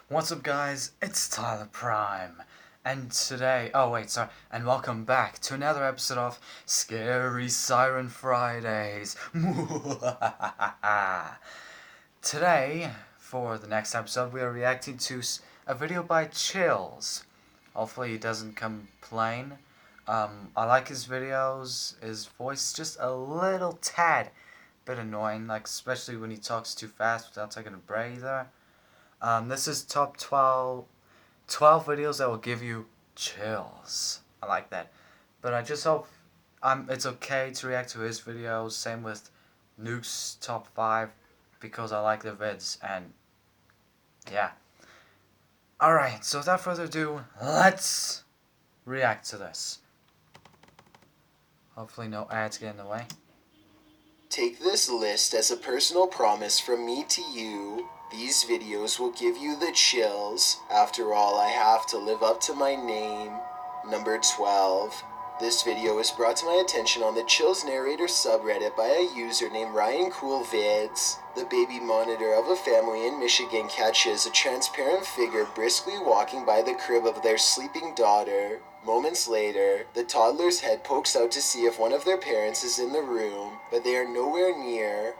What's up, guys? It's Tyler Prime, and today, and welcome back to another episode of Scary Siren Fridays. Today, for the next episode, we are reacting to a video by Chills. Hopefully he doesn't complain. I like his videos. His voice is just a little tad bit annoying, like especially when he talks too fast without taking a breather. This is top 12 videos that will give you chills. I like that. But I just hope it's okay to react to his videos. Same with Nuke's top 5 because I like the vids. And yeah. Alright, so without further ado, let's react to this. Hopefully no ads get in the way. Take this list as a personal promise from me to you. These videos will give you the chills. After all, I have to live up to my name. Number 12. This video was brought to my attention on the Chills Narrator subreddit by a user named Ryan Coolvids. The baby monitor of a family in Michigan catches a transparent figure briskly walking by the crib of their sleeping daughter. Moments later, the toddler's head pokes out to see if one of their parents is in the room, but they are nowhere near.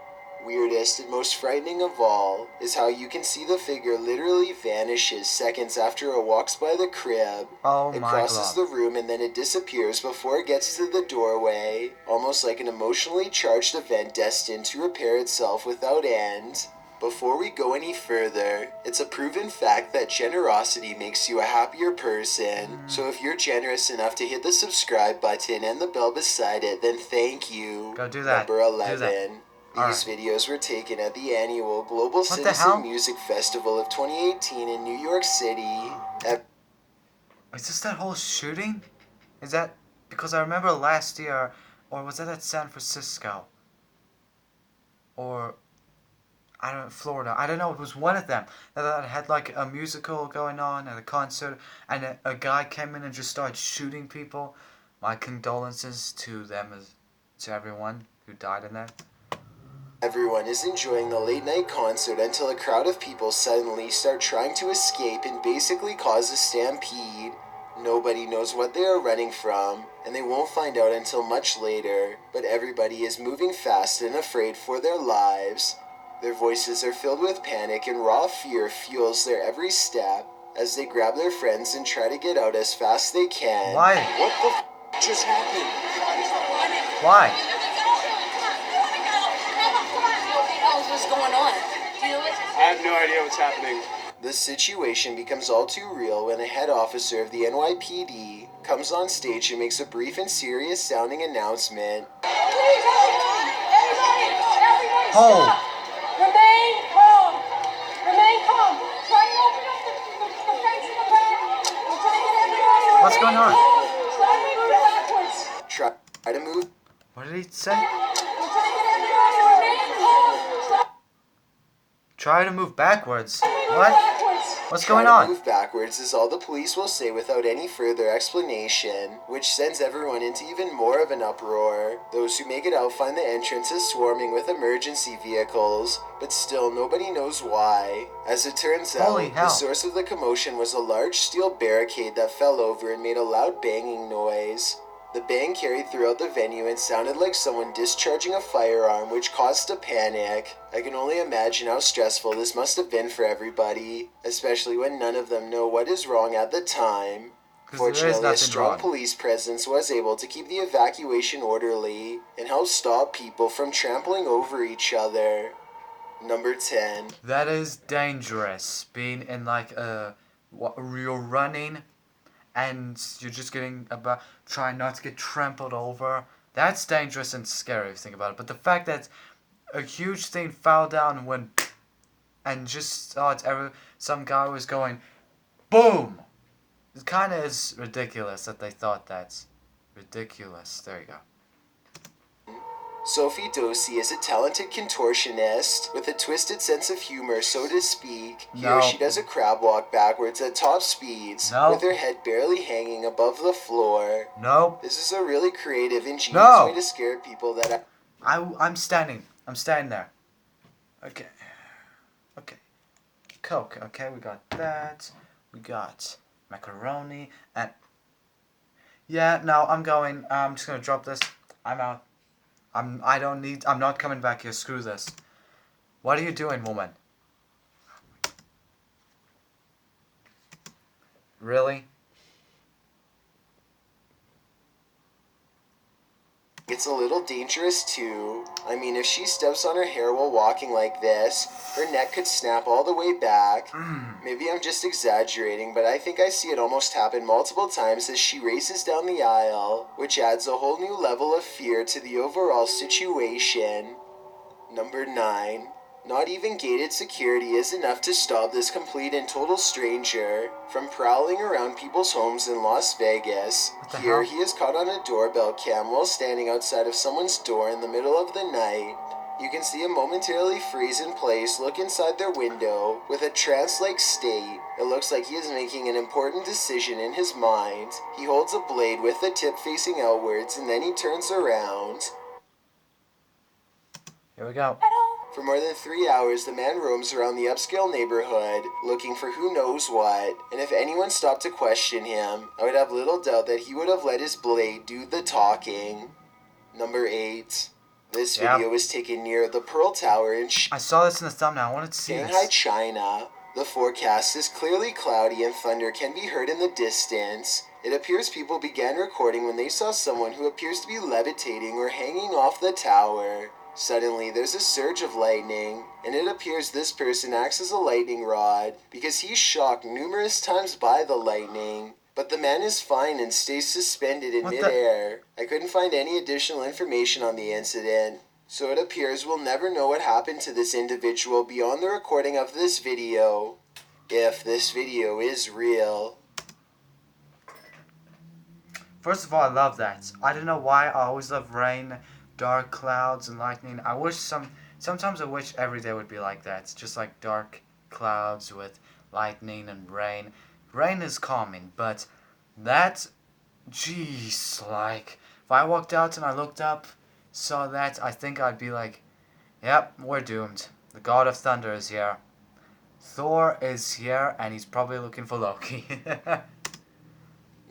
Weirdest and most frightening of all is how you can see the figure literally vanishes seconds after it walks by the crib. It crosses the room and then it disappears before it gets to the doorway, almost like an emotionally charged event destined to repair itself without end. Before we go any further, it's a proven fact that generosity makes you a happier person. So if you're generous enough to hit the subscribe button and the bell beside it, then thank you. Go do that. Number 11. Do that. These videos were taken at the annual Global Citizen Music Festival of 2018 in New York City. Is this that whole shooting? Is that because I remember last year, or was that at San Francisco? Or I don't know, Florida. I don't know. It was one of them that had like a musical going on at a concert, and a guy came in and just started shooting people. My condolences to them, to everyone who died in that. Everyone is enjoying the late night concert until a crowd of people suddenly start trying to escape and basically cause a stampede. Nobody knows what they are running from, and they won't find out until much later, but everybody is moving fast and afraid for their lives. Their voices are filled with panic and raw fear fuels their every step as they grab their friends and try to get out as fast as they can. Why? What the just happened? Why? What's going on? Do you know I have no idea what's happening. The situation becomes all too real when a head officer of the NYPD comes on stage and makes a brief and serious sounding announcement. Please, everybody, Hold. stop. Remain calm. Remain calm. Try and open up the fence in the back. We're trying to get everybody. What's going on? Try to move backwards. Try to move. What did he say? We're trying to get everybody. Remain calm. Try to move backwards. Move What? backwards. What's Try going to on? move backwards is all the police will say without any further explanation, which sends everyone into even more of an uproar. Those who make it out find the entrance is swarming with emergency vehicles, but still nobody knows why. As it turns out, the source of the commotion was a large steel barricade that fell over and made a loud banging noise. The bang carried throughout the venue and sounded like someone discharging a firearm, which caused a panic. I can only imagine how stressful this must have been for everybody, especially when none of them know what is wrong at the time. Fortunately, a strong police presence was able to keep the evacuation orderly and help stop people from trampling over each other. Number 10. That is dangerous. Being in like you're running and you're just trying not to get trampled over. That's dangerous and scary if you think about it. But the fact that a huge thing fell down and went, and just some guy was going, boom. It kind of is ridiculous that they thought that's ridiculous. There you go. Sophie Dosey is a talented contortionist with a twisted sense of humor, so to speak. Here she does a crab walk backwards at top speeds, with her head barely hanging above the floor. This is a really creative, ingenious way to scare people that I'm standing there. Okay. Coke. Okay, we got that. We got macaroni and... Yeah, no, I'm going. I'm just gonna drop this. I'm out. I'm not coming back here. Screw this. What are you doing, woman? Really? It's a little dangerous too. I mean, if she steps on her hair while walking like this, her neck could snap all the way back. Maybe I'm just exaggerating, but I think I see it almost happen multiple times as she races down the aisle, which adds a whole new level of fear to the overall situation. Number 9. Not even gated security is enough to stop this complete and total stranger from prowling around people's homes in Las Vegas. Here, he is caught on a doorbell cam while standing outside of someone's door in the middle of the night. You can see him momentarily freeze in place, look inside their window. With a trance-like state, it looks like he is making an important decision in his mind. He holds a blade with the tip facing outwards, and then he turns around. Here we go. For more than 3 hours, the man roams around the upscale neighborhood, looking for who knows what, and if anyone stopped to question him, I would have little doubt that he would have let his blade do the talking. Number 8. This video was taken near the Pearl Tower in I saw this in the thumbnail. I wanted to see Shanghai, this. China. The forecast is clearly cloudy and thunder can be heard in the distance. It appears people began recording when they saw someone who appears to be levitating or hanging off the tower. Suddenly, there's a surge of lightning, and it appears this person acts as a lightning rod because he's shocked numerous times by the lightning. But the man is fine and stays suspended in midair. I couldn't find any additional information on the incident, so it appears we'll never know what happened to this individual beyond the recording of this video. If this video is real. First of all, I love that. I don't know why. I always love rain, dark clouds, and lightning. I wish sometimes I wish every day would be like that. It's just like dark clouds with lightning and rain. Rain is calming, but that, jeez, like, if I walked out and I looked up, saw that, I think I'd be like, yep, we're doomed. The God of Thunder is here. Thor is here, and he's probably looking for Loki.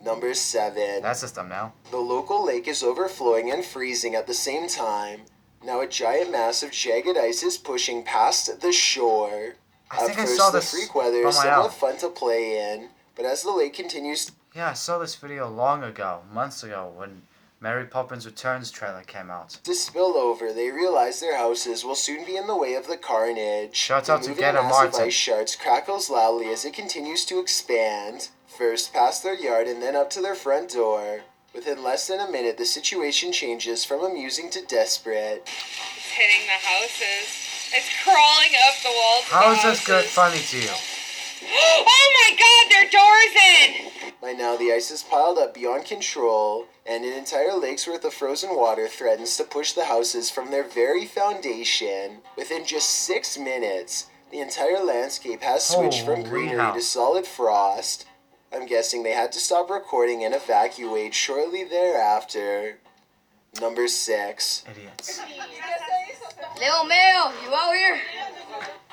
Number 7. That's the thumbnail. The local lake is overflowing and freezing at the same time. Now a giant mass of jagged ice is pushing past the shore. I think I saw this the freak weather is somewhat fun to play in, but as the lake continues... Yeah, I saw this video long ago, months ago, when Mary Poppins Returns trailer came out. to spill over, they realize their houses will soon be in the way of the carnage. Shout out to moving Get a massive Martin. ice shards crackles loudly as it continues to expand. First past their yard and then up to their front door. Within less than a minute, the situation changes from amusing to desperate. It's hitting the houses. It's crawling up the walls of How the is this good houses. funny to you? Oh my god, their door's in! By now, the ice is piled up beyond control, and an entire lake's worth of frozen water threatens to push the houses from their very foundation. Within just 6 minutes, the entire landscape has switched from Holy greenery hell. to solid frost. I'm guessing they had to stop recording and evacuate shortly thereafter. Number 6. Idiots. Lil Mayo, you out here?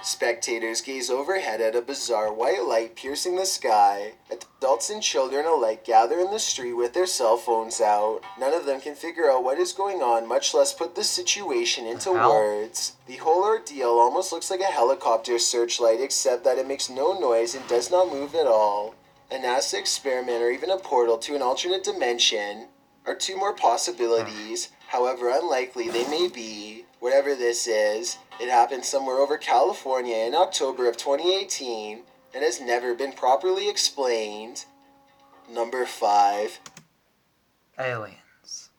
Spectators gaze overhead at a bizarre white light piercing the sky. Adults and children alike gather in the street with their cell phones out. None of them can figure out what is going on, much less put the situation into Hell? words. The whole ordeal almost looks like a helicopter searchlight, except that it makes no noise and does not move at all. A NASA experiment or even a portal to an alternate dimension are two more possibilities. However unlikely they may be. Whatever this is, it happened somewhere over California in October of 2018 and has never been properly explained. Number 5. Aliens.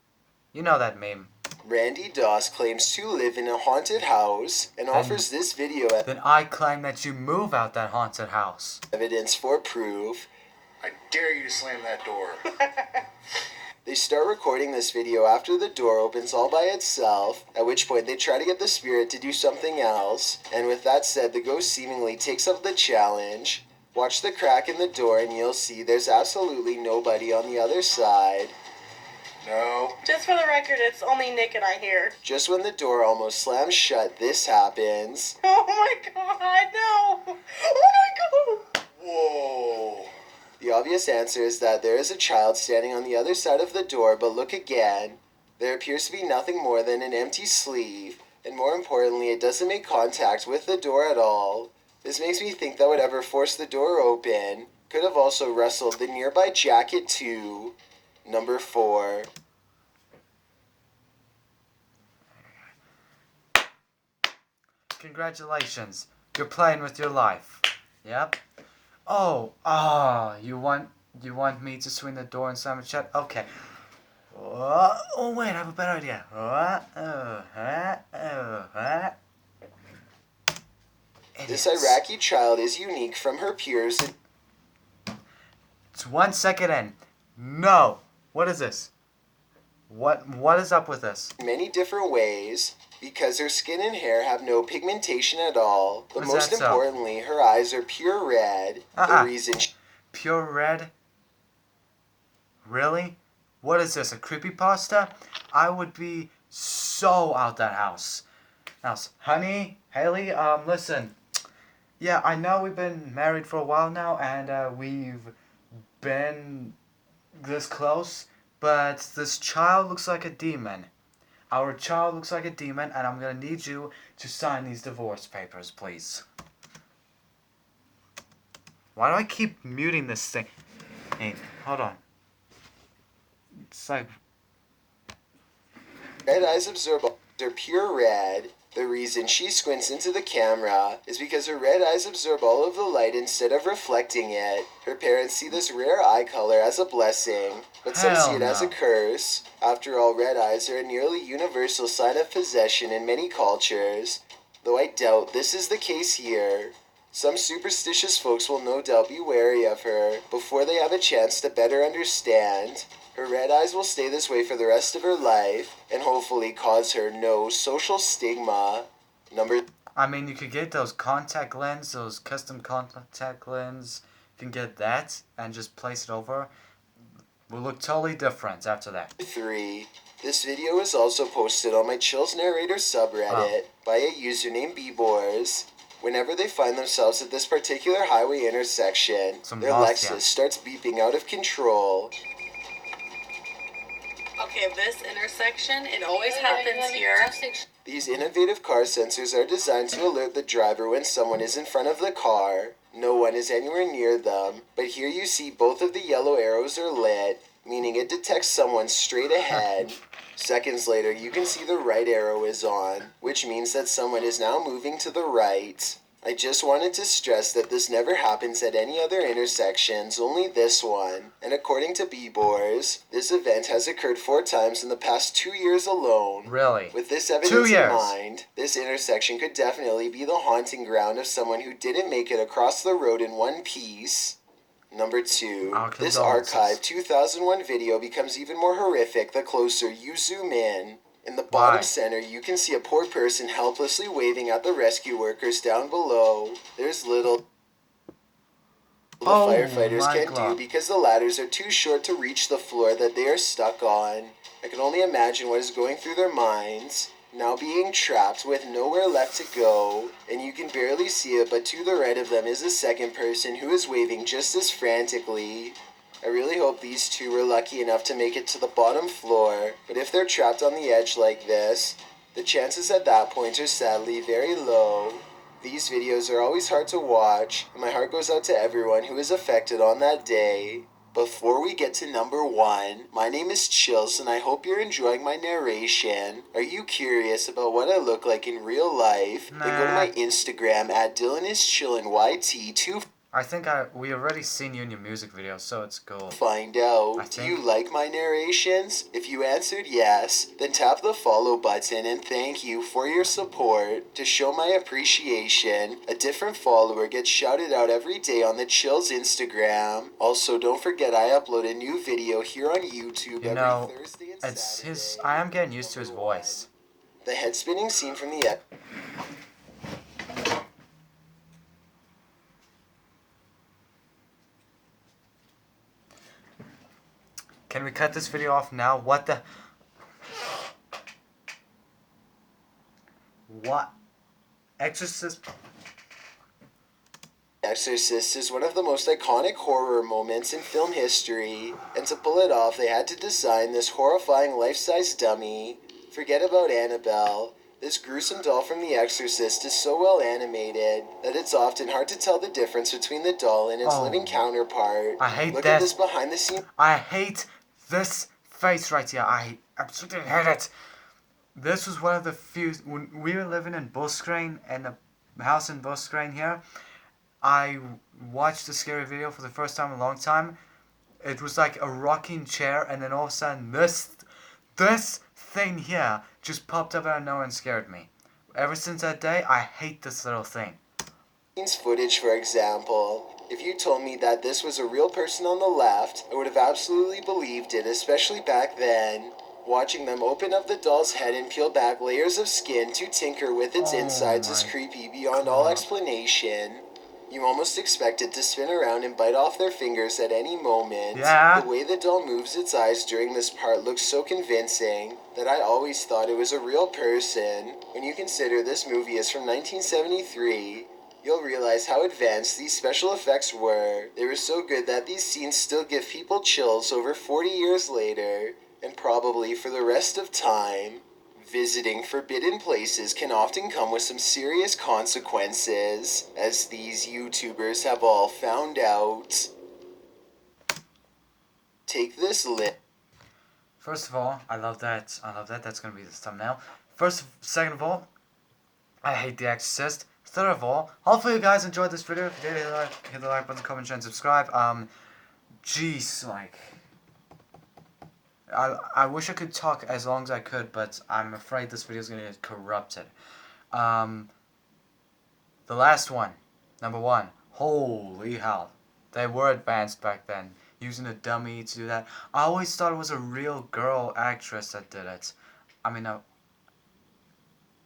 You know that meme. Randy Doss claims to live in a haunted house and offers this video as Then I claim that you move out that haunted house. evidence for proof. I dare you to slam that door. They start recording this video after the door opens all by itself, at which point they try to get the spirit to do something else, and with that said, the ghost seemingly takes up the challenge. Watch the crack in the door and you'll see there's absolutely nobody on the other side. No. Just for the record, it's only Nick and I here. Just when the door almost slams shut, this happens. Oh my god, no! Oh my god! Whoa. The obvious answer is that there is a child standing on the other side of the door, but look again. There appears to be nothing more than an empty sleeve, and more importantly, it doesn't make contact with the door at all. This makes me think that whatever forced the door open could have also rustled the nearby jacket too. Number 4. Congratulations. You're playing with your life. Yep. Oh, you want me to swing the door and slam it shut? Okay. Oh wait, I have a better idea. This Idiots. Iraqi child is unique from her peers. It's 1 second in. No. What is this? What is up with this? In many different ways, because her skin and hair have no pigmentation at all, but Is most that so? importantly, her eyes are pure red. The reason Pure red? Really? What is this, a creepypasta? I would be so out that house. Now, honey, Haley, listen. Yeah, I know we've been married for a while now, and we've been this close, but this child looks like a demon. Our child looks like a demon, and I'm gonna need you to sign these divorce papers, please. Why do I keep muting this thing? Hey, hold on. It's like... red eyes absorb all. They're pure red. The reason she squints into the camera is because her red eyes absorb all of the light instead of reflecting it. Her parents see this rare eye color as a blessing, but some see Hell it as a no. curse. After all, red eyes are a nearly universal sign of possession in many cultures, though I doubt this is the case here. Some superstitious folks will no doubt be wary of her before they have a chance to better understand. Her red eyes will stay this way for the rest of her life and hopefully cause her no social stigma. Number I mean, you could get those contact lens, those custom contact lens. You can get that and just place it over. Will look totally different after that. 3. This video is also posted on my Chills Narrator subreddit by a user named Bbors. Whenever they find themselves at this particular highway intersection, Some their mafia. Lexus starts beeping out of control. Okay, this intersection, it always happens here. These innovative car sensors are designed to alert the driver when someone is in front of the car. No one is anywhere near them, but here you see both of the yellow arrows are lit, meaning it detects someone straight ahead. Seconds later, you can see the right arrow is on, which means that someone is now moving to the right. I just wanted to stress that this never happens at any other intersections, only this one. And according to Bbors, this event has occurred 4 times in the past 2 years alone. Really? With this 2 evidence in years. mind, this intersection could definitely be the haunting ground of someone who didn't make it across the road in one piece. Number 2. Our This condolences. archived 2001 video becomes even more horrific the closer you zoom in. In the bottom Why? center, you can see a poor person helplessly waving at the rescue workers down below. There's little the Oh firefighters my can't God. do because the ladders are too short to reach the floor that they are stuck on. I can only imagine what is going through their minds. Now being trapped with nowhere left to go, and you can barely see it, but to the right of them is a second person who is waving just as frantically. I really hope these two were lucky enough to make it to the bottom floor, but if they're trapped on the edge like this, the chances at that point are sadly very low. These videos are always hard to watch, and my heart goes out to everyone who is affected on that day. Before we get to number 1, my name is Chills and I hope you're enjoying my narration. Are you curious about what I look like in real life? Then go to Nah. my Instagram at DylanIsChillinYT to I think we already seen you in your music video, so it's cool. find out. I Do you think- like my narrations? If you answered yes, then tap the follow button and thank you for your support. To show my appreciation, a different follower gets shouted out every day on the Chills Instagram. Also, don't forget I upload a new video here on YouTube You every know, Thursday and it's Saturday. his. I am getting used to his voice. The head spinning scene from the Can we cut this video off now? What the... What? Exorcist... Exorcist is one of the most iconic horror moments in film history, and to pull it off, they had to design this horrifying life-size dummy. Forget about Annabelle. This gruesome doll from The Exorcist is so well animated that it's often hard to tell the difference between the doll and its living counterpart. I hate Look that. at this behind the scenes. I hate this face right here. I absolutely hate it. This was one of the few... When we were living in Buscrane, in a house in Buscrane here, I watched a scary video for the first time in a long time. It was like a rocking chair, and then all of a sudden this thing here just popped up out of nowhere and scared me. Ever since that day, I hate this little thing. Footage, for example. If you told me that this was a real person on the left, I would have absolutely believed it, especially back then. Watching them open up the doll's head and peel back layers of skin to tinker with its insides is creepy beyond all explanation. You almost expect it to spin around and bite off their fingers at any moment. Yeah. The way the doll moves its eyes during this part looks so convincing that I always thought it was a real person. When you consider this movie is from 1973, you'll realize how advanced these special effects were. They were so good that these scenes still give people chills over 40 years later, and probably for the rest of time. Visiting forbidden places can often come with some serious consequences, as these YouTubers have all found out. Take this list. First of all, I love that. That's gonna be the thumbnail. Second of all, I hate The Exorcist. Third of all, hopefully you guys enjoyed this video. If you did, hit the like button, comment, share, and subscribe. Jeez, like... I wish I could talk as long as I could, but I'm afraid this video is going to get corrupted. The last one, number 1. Holy hell. They were advanced back then, using a dummy to do that. I always thought it was a real girl actress that did it. I mean, I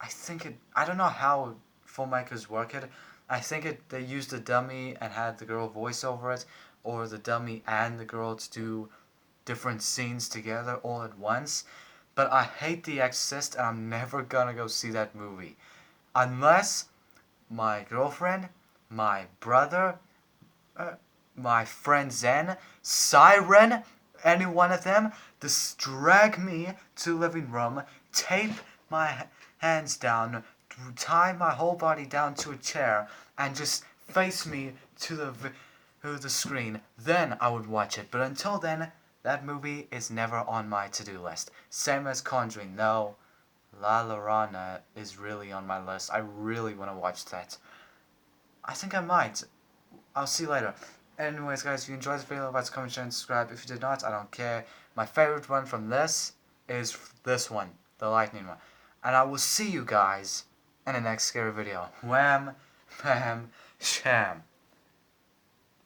think it... I don't know how filmmakers work it. I think they used a dummy and had the girl voice over it, or the dummy and the girl to do different scenes together all at once. But I hate The Exorcist, and I'm never gonna go see that movie unless my girlfriend, my brother, my friend Zen, Siren, any one of them, just drag me to the living room, tape my hands down, tie my whole body down to a chair, and just face me to the screen. Then I would watch it. But until then, that movie is never on my to-do list. Same as Conjuring. No, La Llorona is really on my list. I really want to watch that. I think I might. I'll see you later. Anyways, guys, if you enjoyed this video, like, comment, share, and subscribe. If you did not, I don't care. My favorite one from this is this one, the lightning one. And I will see you guys in the next scary video. Wham, bam, sham.